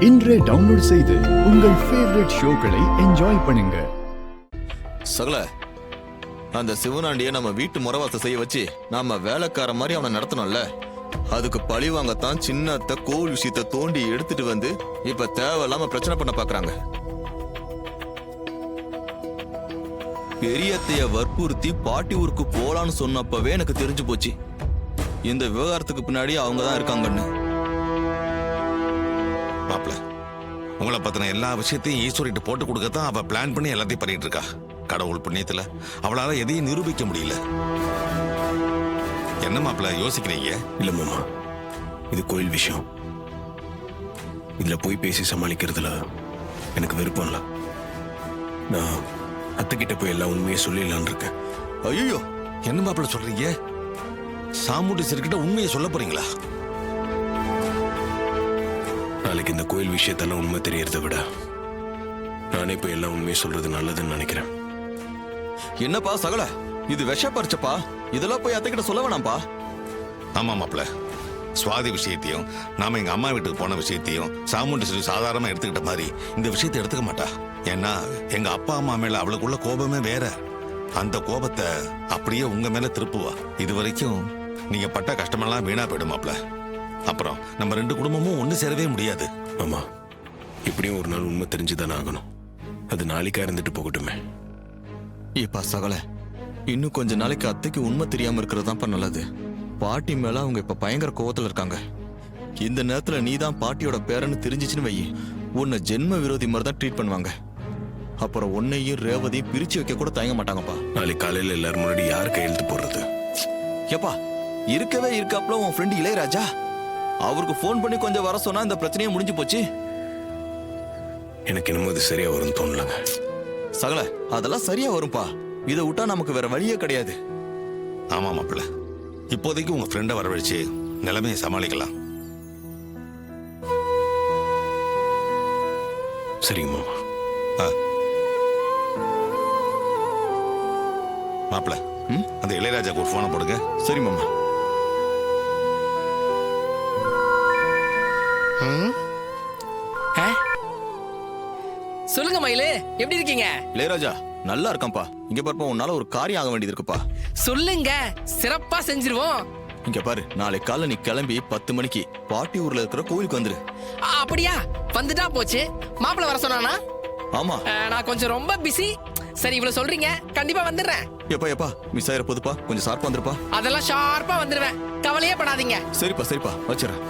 இன்றே டவுன்லோட் செய்து உங்கள் ஃபேவரட் ஷோக்களை என்ஜாய் பண்ணுங்க. சகல அந்த சிவனாண்டிய நம்ம வீட்டு முறவாச செய்ய வச்சு நாம வேலைக்கார மாதிரி அவனை நடத்தணும்ல. அதுக்கு பழி வாங்கத்தான் சின்னத்த கோவில் விஷயத்தை தோண்டி எடுத்துட்டு வந்து இப்ப தேவையில்லாம பிரச்சனை பண்ண பாக்குறாங்க. பெரியத்தைய வற்புறுத்தி பாட்டி ஊருக்கு போலான்னு சொன்னப்பவே எனக்கு தெரிஞ்சு போச்சு இந்த விவகாரத்துக்கு பின்னாடி அவங்க தான் இருக்காங்கன்னு. மாப்ள, உங்களை பத்தின எல்லா விஷயத்தையும் ஈஸ்வரிட்டு போட்டு கொடுக்கத்தான் அவ பிளான் பண்ணி எல்லாத்தையும் பண்ணிட்டு இருக்கா. கடவுள் புண்ணியத்துல அவளால எதையும் நிரூபிக்க முடியல. என்ன மாப்ள யோசிக்கிறீங்க? இல்ல மாமா, இது கோயில் விஷயம். இதுல போய் பேசி சமாளிக்கிறதுல எனக்கு விருப்பம் இல்ல. நான் அத்தைக்கிட்ட போய் எல்லா உண்மையை சொல்லிடலான் இருக்கேன். ஐயோ, என்ன மாப்ள சொல்றீங்க? சாமுண்டீஸ்வரிக்கிட்ட உண்மையை சொல்ல போறீங்களா? நாளைக்கு இந்த கோயில் விஷயத்தெல்லாம் உண்மை தெரியறத விட நானே போய் எல்லாம் உண்மையை சொல்றது நல்லதுன்னு நினைக்கிறேன். என்னப்பா சகல, இது விஷ பறிச்சப்பா. இதெல்லாம் போய் அத்தைக்கிட்ட சொல்ல வேணாம்ப்பா. ஆமா மாப்ள, சுவாதி விஷயத்தையும் நாம எங்க அம்மா வீட்டுக்கு போன விஷயத்தையும் சாமுண்டீஸ்வரி சாதாரணமா எடுத்துக்கிட்ட மாதிரி இந்த விஷயத்தை எடுத்துக்க மாட்டா. ஏன்னா எங்க அப்பா அம்மா மேல அவளுக்குள்ள கோபமே வேற. அந்த கோபத்தை அப்படியே உங்க மேல திருப்புவா. இது வரைக்கும் நீங்க பட்ட கஷ்டமெல்லாம் வீணா போயிடும் மாப்ள. அப்புறம் நம்ம ரெண்டு குடும்பமும் ஒண்ணு சேரவே முடியாது. ஆமா, இப்படியும் ஒரு நாள் உண்மை தெரிஞ்சுதானே ஆகணும். அது நாளைக்கா இருந்துட்டு போகட்டுமே. இப்ப சகல, இன்னும் கொஞ்ச நாளைக்கு அத்தைக்கு உண்மை தெரியாம இருக்கிறதுதான்ப்பா நல்லது. பாட்டி மேல அவங்க இப்ப பயங்கர கோவத்துல இருக்காங்க. இந்த நேரத்துல நீதான் பாட்டியோட பேரன்னு தெரிஞ்சிச்சுன்னு வை, உன்னை ஜென்ம விரோதி மாதிரி தான் ட்ரீட் பண்ணுவாங்க. அப்புறம் உன்னையும் ரேவதியும் பிரிச்சு வைக்க கூட தயங்க மாட்டாங்கப்பா. நாளைக்கு காலையில எல்லாரும் முன்னாடி யார் கையெழுத்து போடுறது? ஏப்பா, இருக்கவே இருக்காப்ல உன் ஃப்ரெண்ட் இளையராஜா. அவருக்கு போன் பண்ணி கொஞ்சம் வர சொன்னா இந்த பிரச்சனையே முடிஞ்சு போச்சு. எனக்கு என்னமோ இது சரியா வரும்னு தோணலங்க. சகல, அதெல்லாம் சரியா வரும்பா. இதை விட்டா நமக்கு வேற வழியே கிடையாது. ஆமா மாப்பிள்ள, இப்போதைக்கு உங்க ஃப்ரெண்டை வரவழைச்சு நிலைமையை சமாளிக்கலாம். சரிங்க மாமா. மாப்பிள்ள, அந்த இளையராஜாக்கு ஒரு போனை போடுங்க. சரி மாமா. சொல்லுங்க மயிலு, எப்படி இருக்கீங்க? இளையராஜா நல்லா இருக்கான்ப்பா. இங்க பாருப்பா, உன்னால ஒரு காரியம் ஆக வேண்டியது இருக்குப்பா. சொல்லுங்க, சிறப்பா செஞ்சிருவோம். இங்க பாரு, நாளை காலைல நீ கிளம்பி 10 மணிக்கு பாட்டி ஊர்ல இருக்கிற கோவிலுக்கு வந்துரு. அப்படியா? வந்துட்டா போச்சு. மாப்பிள்ள வர சொன்னானா? ஆமா. நான் கொஞ்சம் ரொம்ப பிஸி. சரி, இவ்வளவு சொல்றீங்க, கண்டிப்பா வந்துடுறேன். எப்பா மிஸ் ஆயிர போதுப்பா, கொஞ்சம் ஷார்ப்பா வந்துருப்பா. அதெல்லாம் ஷார்ப்பா வந்துருவேன், கவலையே படாதீங்க. சரிப்பா வச்சிடறேன்.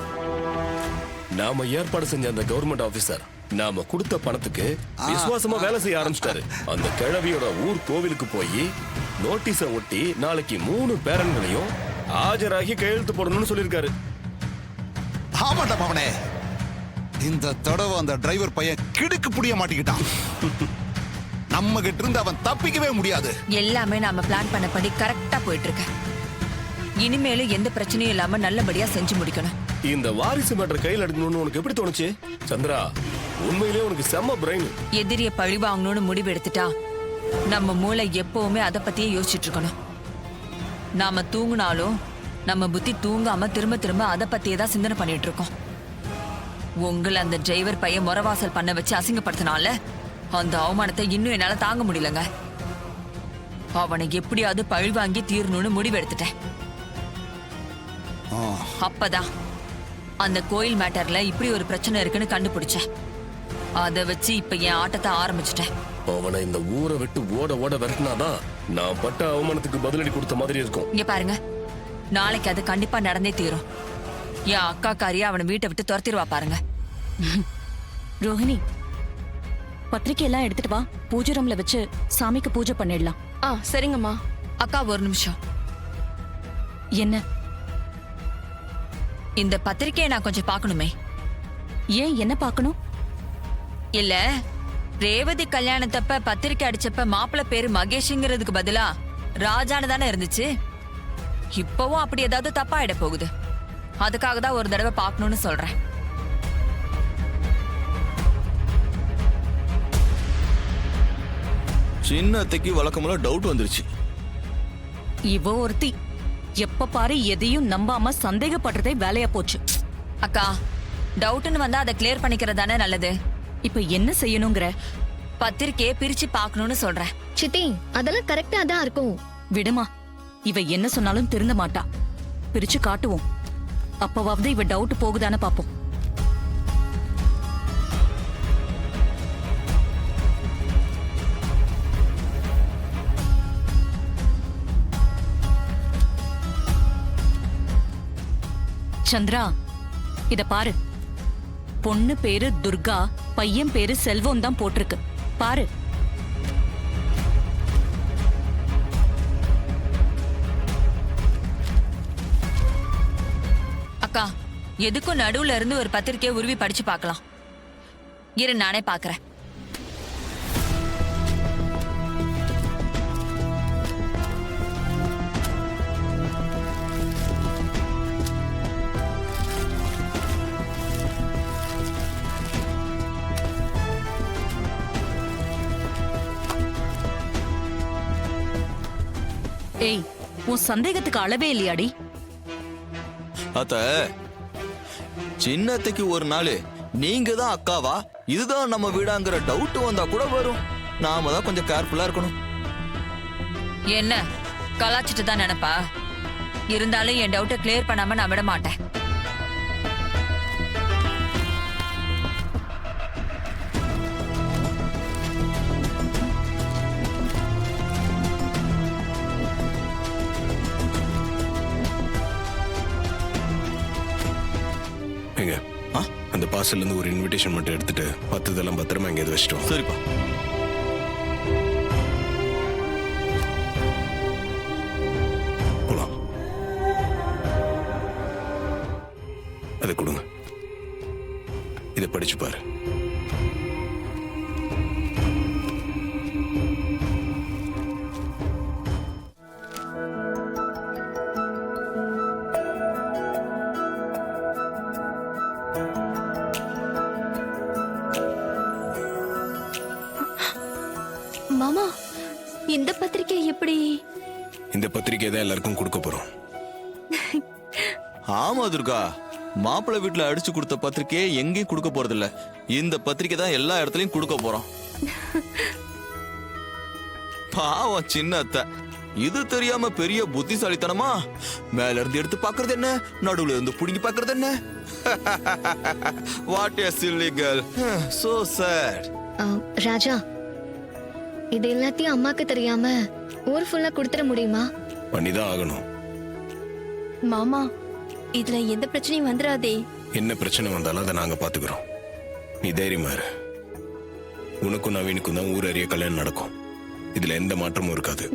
நாம ஏற்பாடு செஞ்ச அந்த கவர்மெண்ட் ஆபீசர் நாம கொடுத்த பணத்துக்கு விசுவாசமா வேலை செய்ய ஆரம்பிச்சிட்டாரு. அந்த கிழவியோட ஊர் கோவிலுக்கு போய் நோட்டீஸ ஒட்டி நாளைக்கு 3 பேரன்களையும் ஆஜராகி கையெழுத்து போடணும்னு சொல்லிருக்காரு. ஆமாண்டா மாவனே, இந்த தடவை அந்த டிரைவர் பையன் கிடுக்கு புடிய மாட்டிக்கிட்டான். நம்ம கிட்ட இருந்து அவன் தப்பிக்கவே முடியாது. எல்லாமே நாம பிளான் பண்ணபடி கரெக்டா போயிட்டு இருக்கு. இனிமேலும் எந்த பிரச்சனையும் இல்லாம நல்லபடியா செஞ்சு முடிக்கணும். இந்த வாரிசு மேட்டர் கையில் எடுக்கணும்னு உனக்கு எப்படி தோணுச்சு சந்திரா? உண்மையிலேயே உனக்கு செம்ம பிரெயின். எதிரிய பழி வாங்கணும்னு முடிவு எடுத்துட்டா நம்ம மூளை எப்பவுமே அதை பத்தியே யோசிச்சுட்டு இருக்கணும். நாம தூங்குனாலும் நம்ம புத்தி தூங்காம திரும்ப திரும்ப அதை பத்தியே தான் சிந்தனை பண்ணிட்டு இருக்கோம். உங்களை அந்த டிரைவர் பையன் முறவாசல் பண்ண வச்சு அசிங்கப்படுத்தினால அந்த அவமானத்தை இன்னும் என்னால தாங்க முடியலங்க. அவனை எப்படியாவது பழி வாங்கி தீரணும்னு முடிவு எடுத்துட்டேன். அப்பதான் அந்த கோயில் மேட்டர்ல இப்படி ஒரு பிரச்சனை இருக்குன்னு கண்டுபிடிச்சேன். அதை வச்சு இப்ப என் ஆட்டத்தை ஆரம்பிச்சுட்டேன். அவனை இந்த ஊரை விட்டு ஓட விரட்டினாதான் நான் பட்ட அவமானத்துக்கு பதிலடி கொடுத்த மாதிரி இருக்கும். இங்க பாருங்க, நாளைக்கு அது கண்டிப்பா நடந்தே தீரும். என் அக்கா காரியா அவனை வீட்டை விட்டு துரத்திடுவா பாருங்க. ரோஹிணி, பத்திரிக்கை எல்லாம் எடுத்துட்டு வா. பூஜை ரூம்ல வச்சு சாமிக்கு பூஜை பண்ணிடலாம். சரிங்கம்மா. அக்கா ஒரு நிமிஷம். என்ன? இந்த பத்திரிக்கையை நான் கொஞ்சம் பார்க்கணுமே. ஏன், என்ன பார்க்கணும்? இல்ல, ரேவதி கல்யாணத்தப்ப பத்திரிக்கை அடிச்சப்ப மாப்பிள்ள பேரு மகேஷ்ங்கிறதுக்கு பதிலா ராஜான்னு தானே இருந்துச்சு. இப்பவும் அப்படி ஏதாவது தப்பா ஆயிட போகுது. அதுக்காக தான் ஒரு தடவை பார்க்கணும்னு சொல்றேன். சின்னத்தைக்கு வழக்கமுள்ள டவுட் வந்துருச்சு. இவ ஒருத்தி எப்ப பாரு எதையும் நம்பாம சந்தேகப்படுறதே வேலையா போச்சு. அக்கா, டவுட்னு வந்தா அதை கிளியர் பண்ணிக்கிறது தானே நல்லது. இப்ப என்ன செய்யணுங்கிற? பத்திரிக்கையை பிரிச்சு பார்க்கணும்னு சொல்றேன். சித்தி அதெல்லாம் கரெக்டா தான் இருக்கும். விடுமா, இவ என்ன சொன்னாலும் திருந்த மாட்டா. பிரிச்சு காட்டுவோம். அப்பவாவது இவ டவுட் போகுதானே பாப்போம். சந்திரா, இத பாரு. பொண்ணு பேரு துர்கா, பையன் பேரு செல்வம் தான் போட்டிருக்கு. பாரு. அக்கா, எதுக்கும் நடுவுல இருந்து ஒரு பத்திரிக்கையை உருவி படிச்சு பார்க்கலாம். இரு, நானே பாக்குறேன். ஏய், உன் சந்தேகத்துக்கு அளவே இல்லையாடி? அத்த, சின்னத்துக்கு ஒரு நாள் நீங்க தான் அக்காவா, இதுதான் நம்ம வீடாங்கிற டவுட் வந்தா கூட வரும். நாம தான் கொஞ்சம் கேர்ஃபுல்லா இருக்கணும். என்ன கலாச்சிட்டு தான் நினைப்பா? இருந்தாலும் என் டவுட்டை கிளியர் பண்ணாம நான் விட மாட்டேன். ஏங்க, அந்த பார்சல்ல இருந்து ஒரு இன்விடேஷன் மட்டும் எடுத்துட்டு மத்ததெல்லாம் பத்திரமா எங்கேயாவது வச்சிட்டோம். சரிப்பா. போலாம். அதை கொடுங்க. இதை படிச்சு பாரு. மாமா, இந்த பத்திரிக்கை எப்படி? இந்த பத்திரிக்கை தான் எல்லாருக்கும் கொடுக்க போறோம். ஆமா துர்கா, மாப்பிள்ளை வீட்டுல அடிச்சு கொடுத்த பத்திரிக்கையை எங்கேயும் கொடுக்க போறது இல்ல. இந்த பத்திரிக்கை தான் எல்லா இடத்துலயும் கொடுக்க போறோம். பாவம் சின்ன அத்தை, இது தெரியாம பெரிய புத்திசாலித்தனமா மேல இருந்து எடுத்து பாக்குறது என்ன, நடுவுல இருந்து புடுங்கி பாக்குறது என்ன? What a silly girl. So sad. ராஜா, இது எல்லாத்தையும் அம்மாக்கு தெரியாம ஊர் ஃபுல்லா கொடுத்துட முடியுமா? பண்ணிதான் ஆகணும். மாமா, இதுல எந்த பிரச்சனையும் வந்துடாதே. என்ன பிரச்சனை வந்தாலும் அதை நாங்க பாத்துக்கிறோம். நீ தைரியமா இரு. உனக்கும் நவீனுக்கும் தான் ஊர் அறிய கல்யாணம் நடக்கும். இதுல எந்த மாற்றமும் இருக்காது.